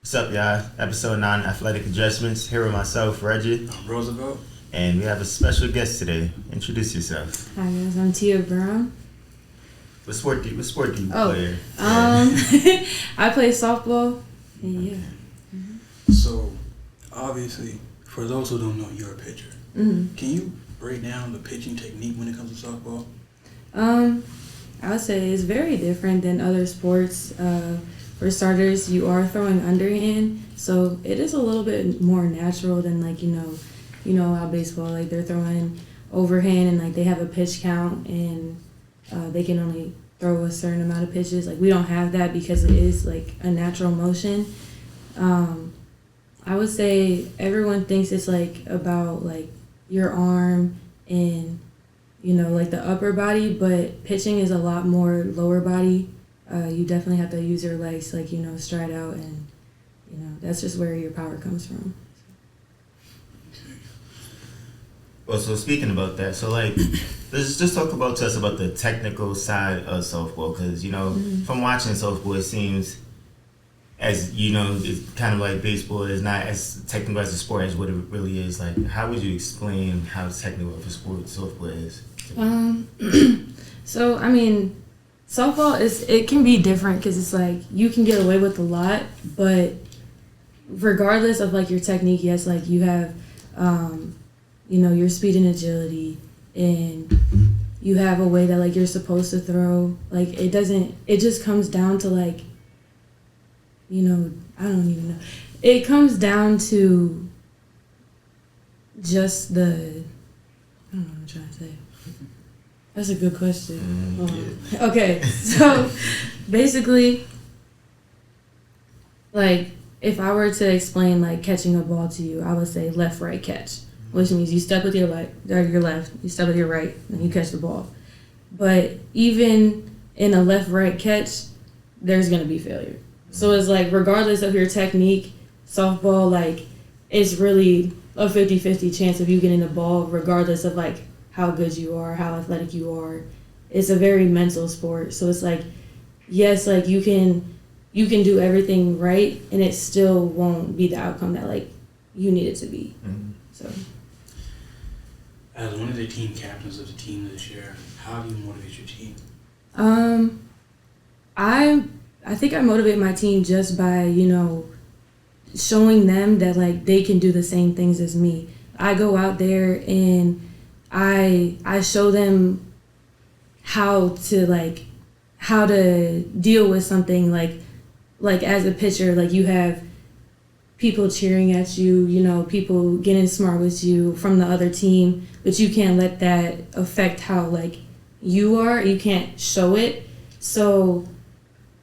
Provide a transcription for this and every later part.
What's up, y'all? Episode 9, Athletic Adjustments. Here with myself, Reggie. I'm Roosevelt. And we have a special guest today. Introduce yourself. Hi guys, I'm Tia Brown. What sport do you play? I play softball. And yeah. So, obviously, for those who don't know, you're a pitcher. Mm-hmm. Can you break down the pitching technique when it comes to softball? I would say it's very different than other sports. For starters, you are throwing underhand, so it is a little bit more natural than you know how baseball, like they're throwing overhand and like they have a pitch count and they can only throw a certain amount of pitches. Like we don't have that because it is like a natural motion. I would say everyone thinks it's like about like your arm and like the upper body, but pitching is a lot more lower body. You definitely have to use your legs to stride out, and that's just where your power comes from. Well, so speaking about that, so let's just talk to us about the technical side of softball, because from watching softball, it seems as it's kind of like baseball is not as technical as a sport as what it really is. Like, how would you explain how technical of a sport softball is? So I mean, softball it can be different because it's like you can get away with a lot, but regardless of like your technique, yes, like you have your speed and agility, and you have a way that like you're supposed to throw. Like it just comes down to like I don't even know. It comes down to just the I don't know what I'm trying to say. That's a good question. Yeah. Okay, so basically, like if I were to explain like catching a ball to you, I would say left right catch, which means you step with your left, you step with your right, and you catch the ball. But even in a left right catch, there's gonna be failure. So it's like regardless of your technique, softball like it's really a 50-50 chance of you getting the ball, regardless of like how good you are, how athletic you are. It's a very mental sport. So it's like, yes, like you can do everything right and it still won't be the outcome that like you need it to be. Mm-hmm. So As one of the team captains of the team this year, how do you motivate your team? I think I motivate my team just by, showing them that like they can do the same things as me. I go out there and I show them how to deal with something like as a pitcher, like you have people cheering at you, people getting smart with you from the other team, but you can't let that affect how like you are. You can't show it. So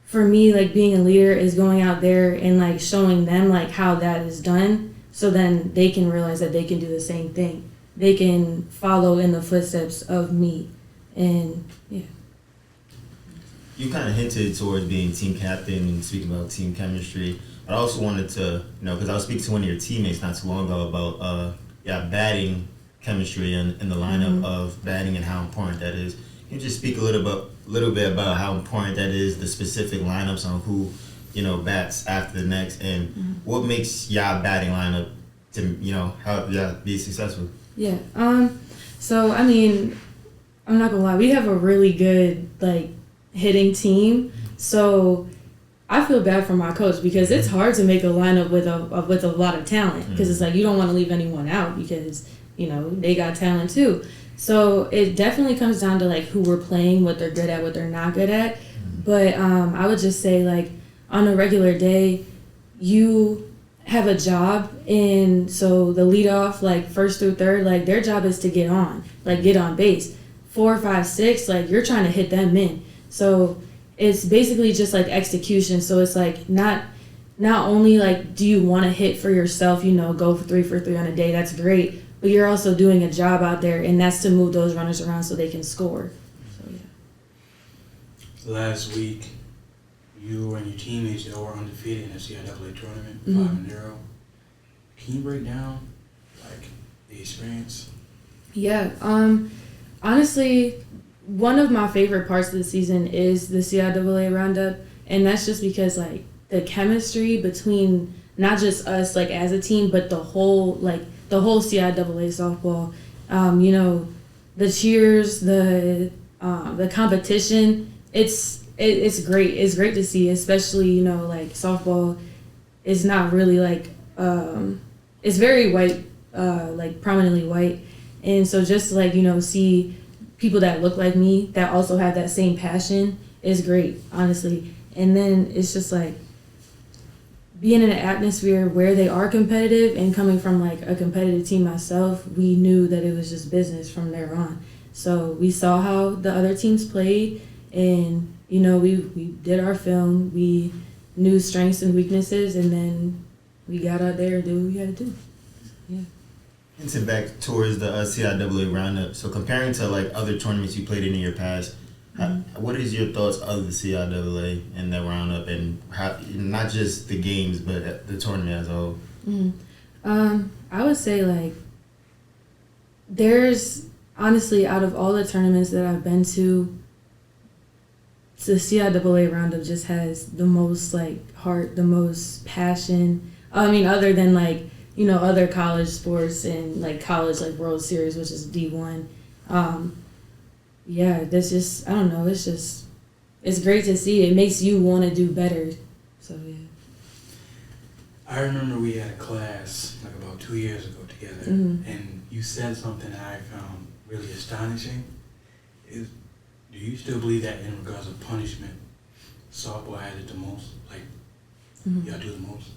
for me, like being a leader is going out there and like showing them like how that is done, so then they can realize that they can do the same thing. They can follow in the footsteps of me, and yeah. You kind of hinted towards being team captain and speaking about team chemistry. I also wanted to, because I was speaking to one of your teammates not too long ago about batting chemistry and the lineup of batting and how important that is. Can you just speak a little bit about how important that is, the specific lineups on who, bats after the next, and what makes y'all batting lineup to, help y'all be successful? Yeah. So I mean, I'm not gonna lie, we have a really good like hitting team. So I feel bad for my coach because it's hard to make a lineup with a lot of talent, because it's like you don't want to leave anyone out because they got talent too. So it definitely comes down to like who we're playing, what they're good at, what they're not good at. But I would just say like on a regular day, you have a job, and so the leadoff, like first through third, like their job is to get on base. 4, 5, 6, like you're trying to hit them in. So it's basically just like execution. So it's like not only like do you want to hit for yourself, go for 3 for 3 on a day, that's great, but you're also doing a job out there, and that's to move those runners around so they can score. So yeah. Last week, you and your teammates were undefeated in the CIAA tournament, 5-0. Can you break down like the experience? Yeah. Honestly, one of my favorite parts of the season is the CIAA roundup, and that's just because like the chemistry between not just us like as a team, but the whole CIAA softball. You know, the cheers, the competition. It's great. It's great to see, especially, you know, like softball is not really like it's very white, like prominently white, and so just like, you know, see people that look like me that also have that same passion is great, honestly. And then it's just like being in an atmosphere where they are competitive, and coming from like a competitive team myself, we knew that it was just business from there on. So we saw how the other teams played, and you know, we did our film, we knew strengths and weaknesses, and then we got out there and did what we had to do. Yeah. Hinting back towards the CIAA roundup, so comparing to like other tournaments you played in your past, what is your thoughts of the CIAA and the roundup, and how, not just the games but the tournament as a whole? I would say like there's honestly, out of all the tournaments that I've been to, the CIAA roundup just has the most like heart, the most passion. I mean, other than like, you know, other college sports and like college like World Series, which is D1. Yeah, that's just, I don't know, it's great to see. It makes you want to do better. So yeah. I remember we had a class like about 2 years ago together, and you said something that I found really astonishing. Do you still believe that in regards of punishment, softball added the most? Like, y'all do the most?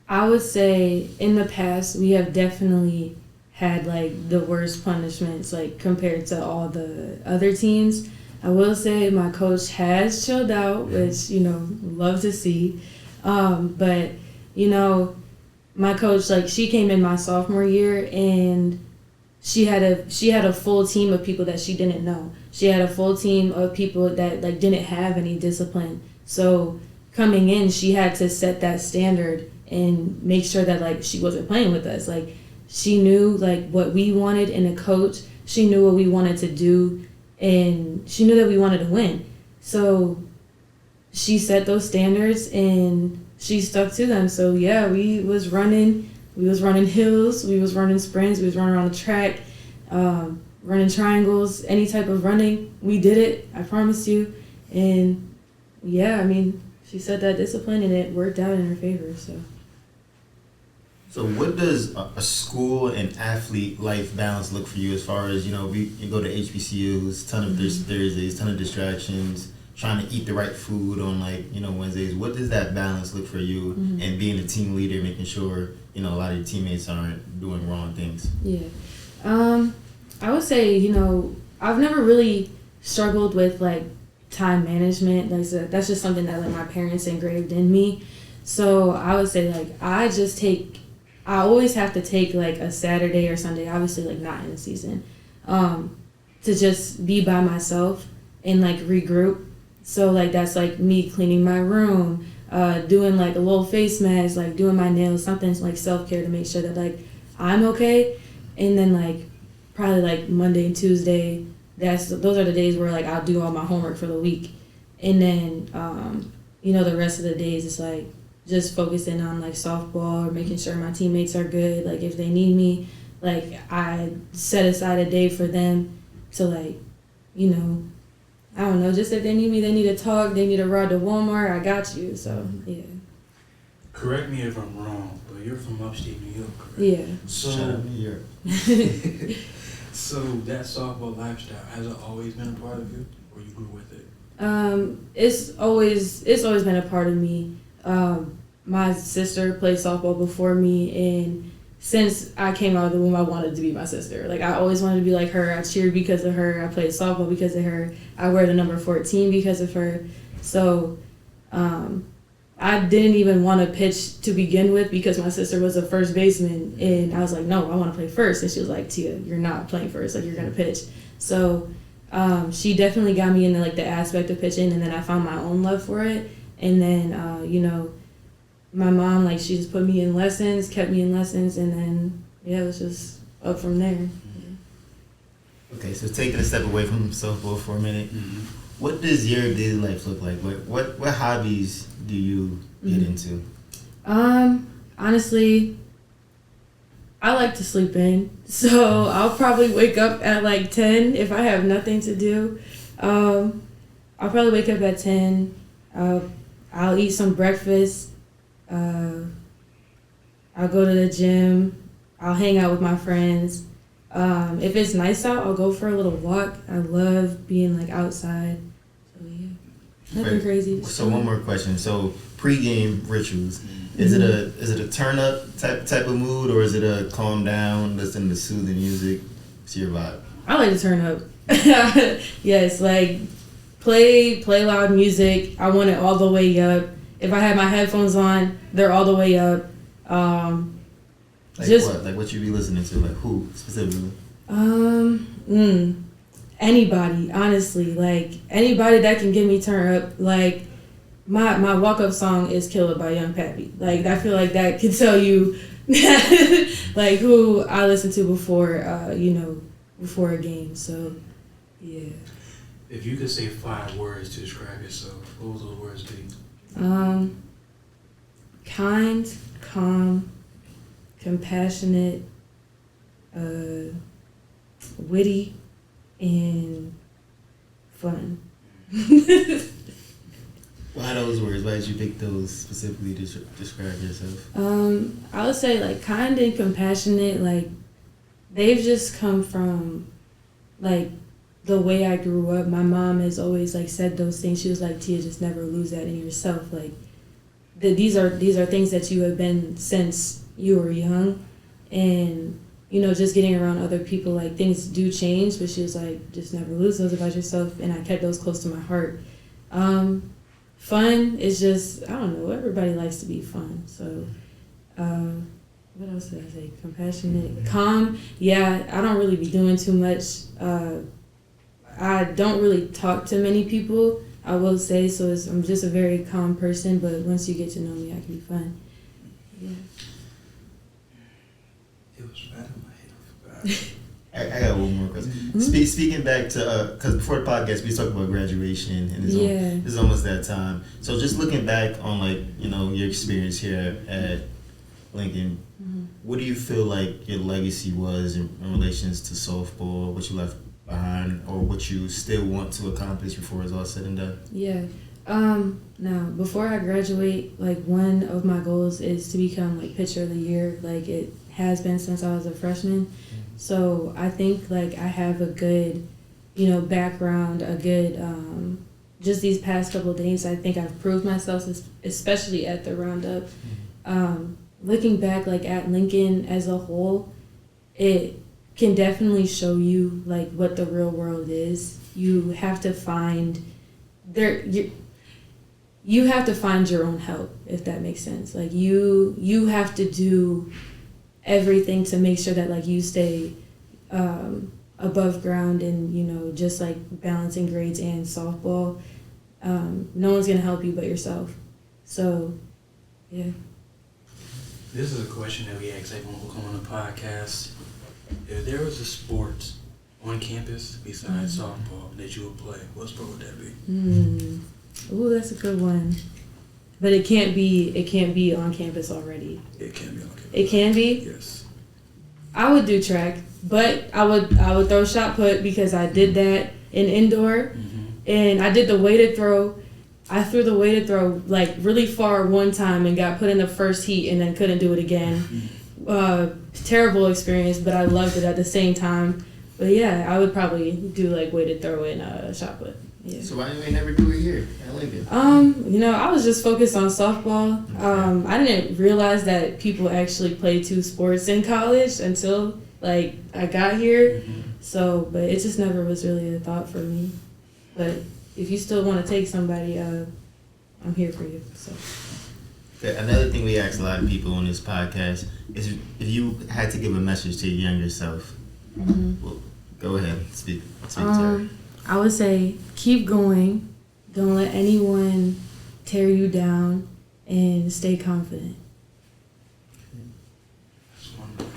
I would say in the past we have definitely had like the worst punishments like compared to all the other teams. I will say my coach has chilled out, which, you know, love to see. But, you know, my coach, like, she came in my sophomore year, and she had a full team of people that she didn't know. She had a full team of people that like didn't have any discipline. So coming in, she had to set that standard and make sure that like she wasn't playing with us. Like, she knew like what we wanted in a coach. She knew what we wanted to do, and she knew that we wanted to win. So she set those standards and she stuck to them. So yeah, we was running hills, we was running sprints, we was running around the track, running triangles, any type of running. We did it, I promise you. And yeah, I mean, she set that discipline and it worked out in her favor. So what does a school and athlete life balance look for you, as far as, you know, you go to HBCUs, ton of Thursdays, ton of distractions, trying to eat the right food on, like, you know, Wednesdays. What does that balance look for you, and being a team leader, making sure, you know, a lot of your teammates aren't doing wrong things? Yeah. I would say, you know, I've never really struggled with like time management. Like, so that's just something that like my parents engraved in me. So I would say like I always have to take like a Saturday or Sunday, obviously like not in the season, to just be by myself and like regroup. So like that's like me cleaning my room, doing like a little face mask, like doing my nails, something like self-care to make sure that like I'm okay. And then like probably like Monday and Tuesday, those are the days where like I'll do all my homework for the week. And then you know, the rest of the days it's like just focusing on like softball, or making sure my teammates are good. Like if they need me, like I set aside a day for them to like, you know, I don't know, just if they need me, they need to talk, they need a ride to Walmart, I got you. So yeah. Correct me if I'm wrong, but you're from upstate New York, correct? Yeah. So, Shout out New York. so that softball lifestyle, has it always been a part of you, or you grew with it? It's always been a part of me. My sister played softball before me, and since I came out of the womb, I wanted to be my sister. Like, I always wanted to be like her. I cheered because of her. I played softball because of her. I wear the number 14 because of her. So, I didn't even want to pitch to begin with because my sister was a first baseman, and I was like, no, I want to play first. And she was like, Tia, you're not playing first. Like, you're gonna pitch. So, she definitely got me into like the aspect of pitching, and then I found my own love for it. And then, you know, my mom, like, she just put me in lessons, kept me in lessons, and then, yeah, it was just up from there. Okay, so taking a step away from softball for a minute, What does your daily life look like? What hobbies do you get into? Honestly, I like to sleep in, so I'll probably wake up at like 10 if I have nothing to do. I'll probably wake up at 10. I'll eat some breakfast. I'll go to the gym. I'll hang out with my friends. If it's nice out, I'll go for a little walk. I love being like outside. So yeah, nothing Right. crazy. So one more question. So pregame rituals. Is it a turn up type of mood, or is it a calm down, listen to soothing music? What's your vibe? I like to turn up. Yes, like play loud music. I want it all the way up. If I have my headphones on, they're all the way up. Like Just what? Like what you be listening to? Like who specifically? Anybody, honestly, like anybody that can get me turned up. Like my walk up song is "Killer" by Young Pappy. Like I feel like that could tell you, like who I listen to before, before a game. So, yeah. If you could say 5 words to describe yourself, what would those words be? Kind, calm, compassionate, witty, and fun. Why those words? Why did you pick those specifically to describe yourself? I would say like kind and compassionate, like they've just come from like the way I grew up. My mom has always like said those things. She was like, Tia, just never lose that in yourself. Like these are things that you have been since you were young, and just getting around other people, like things do change, but she was like, just never lose those about yourself, and I kept those close to my heart. Fun is just, I don't know, everybody likes to be fun. So, what else did I say? Compassionate, calm. Yeah, I don't really be doing too much. I don't really talk to many people, I will say, so I'm just a very calm person, but once you get to know me, I can be fun. Yeah. It was right in my head. I forgot. I got one more question. Speaking back to, because before the podcast we talked about graduation, and it's almost that time. So just looking back on your experience here at Lincoln, what do you feel like your legacy was in relations to softball, what you left behind, or what you still want to accomplish before it's all said and done? Yeah. Now, before I graduate, like one of my goals is to become like pitcher of the year. Like it has been since I was a freshman. So I think like I have a good, background, a good, just these past couple of days, I think I've proved myself, especially at the Roundup. Looking back like at Lincoln as a whole, it can definitely show you like what the real world is. You have to find you have to find your own help, if that makes sense. Like you have to do everything to make sure that like you stay above ground and just like balancing grades and softball. No one's gonna help you but yourself. So yeah. This is a question that we ask everyone who come on the podcast. If there was a sport on campus besides softball that you would play, what sport would that be? Ooh, that's a good one. But it can't be on campus already. It can be on campus. It can be? Yes. I would do track, but I would throw shot put because I did that in indoor, and I did the weighted throw. I threw the weighted throw like really far one time and got put in the first heat and then couldn't do it again. Terrible experience, but I loved it at the same time. But yeah, I would probably do like weighted throw and shot put. Yeah. So why did we never do it here at Lincoln? I was just focused on softball. I didn't realize that people actually play 2 sports in college until like I got here. So, but it just never was really a thought for me. But if you still want to take somebody, I'm here for you. So. Okay, another thing we ask a lot of people on this podcast is if you had to give a message to your younger self, well, go ahead, speak to her. I would say keep going. Don't let anyone tear you down, and stay confident. That's wonderful.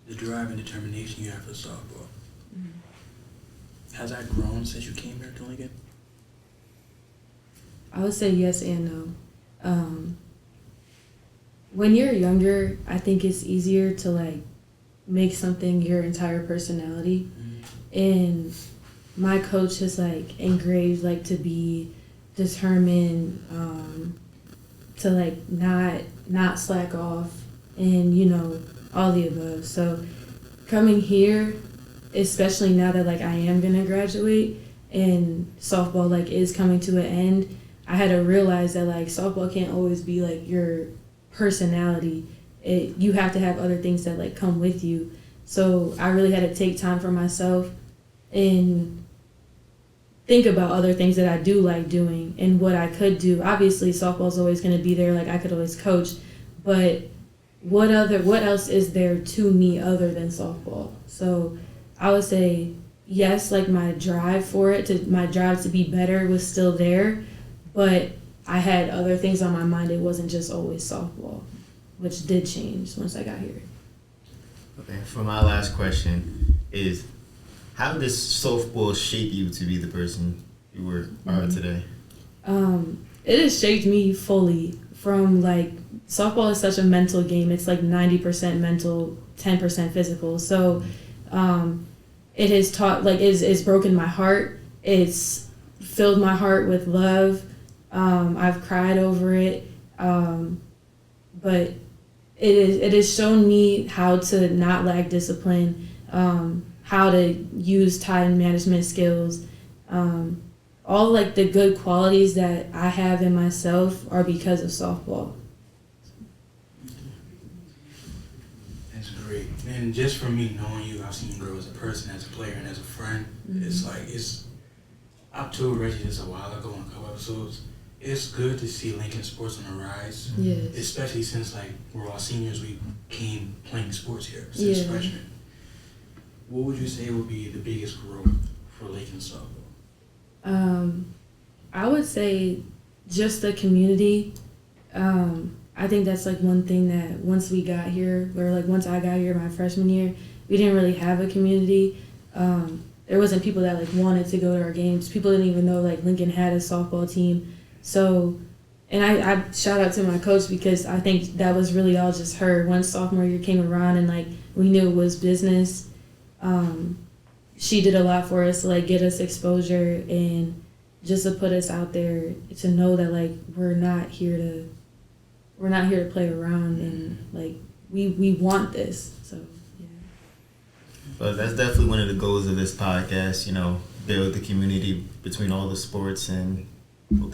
The drive and determination you have for softball. Has that grown since you came here to Lincoln? I would say yes and no. When you're younger, I think it's easier to like make something your entire personality. And my coach has like engraved like to be determined, to like not slack off, and you know, all the above. So coming here, especially now that like I am gonna graduate and softball like is coming to an end, I had to realize that like softball can't always be like your personality. You have to have other things that like come with you. So I really had to take time for myself and think about other things that I do like doing and what I could do. Obviously softball's always going to be there, like I could always coach, but what else is there to me other than softball? So I would say yes, like my drive to be better was still there, but I had other things on my mind. It wasn't just always softball, which did change once I got here. Okay, for my last question is, how does softball shape you to be the person you are today? It has shaped me fully. From like, softball is such a mental game. It's like 90% mental, 10% physical. So it has taught, like, it's broken my heart. It's filled my heart with love. I've cried over it. But it has shown me how to not lack discipline, how to use time management skills. All like the good qualities that I have in myself are because of softball. That's great. And just for me knowing you, I've seen you grow as a person, as a player, and as a friend. It's like, I told Reggie this a while ago in a couple episodes. It's good to see Lincoln sports on the rise. Yes. Especially since like we're all seniors, we came playing sports here since freshmen. What would you say would be the biggest growth for Lincoln softball? I would say just the community. I think that's like one thing that once we got here, or like once I got here my freshman year, we didn't really have a community. There wasn't people that like wanted to go to our games. People didn't even know like Lincoln had a softball team. So, and I shout out to my coach because I think that was really all just her. Once sophomore year came around and like we knew it was business, she did a lot for us to like get us exposure and just to put us out there to know that like we're not here to play around, and like we want this. So yeah. But that's definitely one of the goals of this podcast, you know, build the community between all the sports and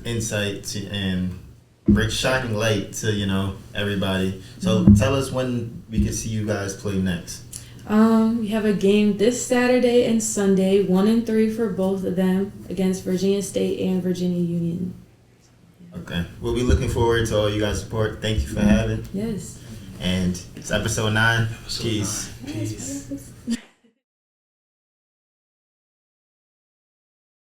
insight and bring shining light to, you know, everybody. So tell us when we can see you guys play next. We have a game this Saturday and Sunday, 1 and 3 for both of them, against Virginia State and Virginia Union. Okay. We'll be looking forward to all you guys' support. Thank you for having. Yes. And it's episode 9. Episode Peace. 9. Peace.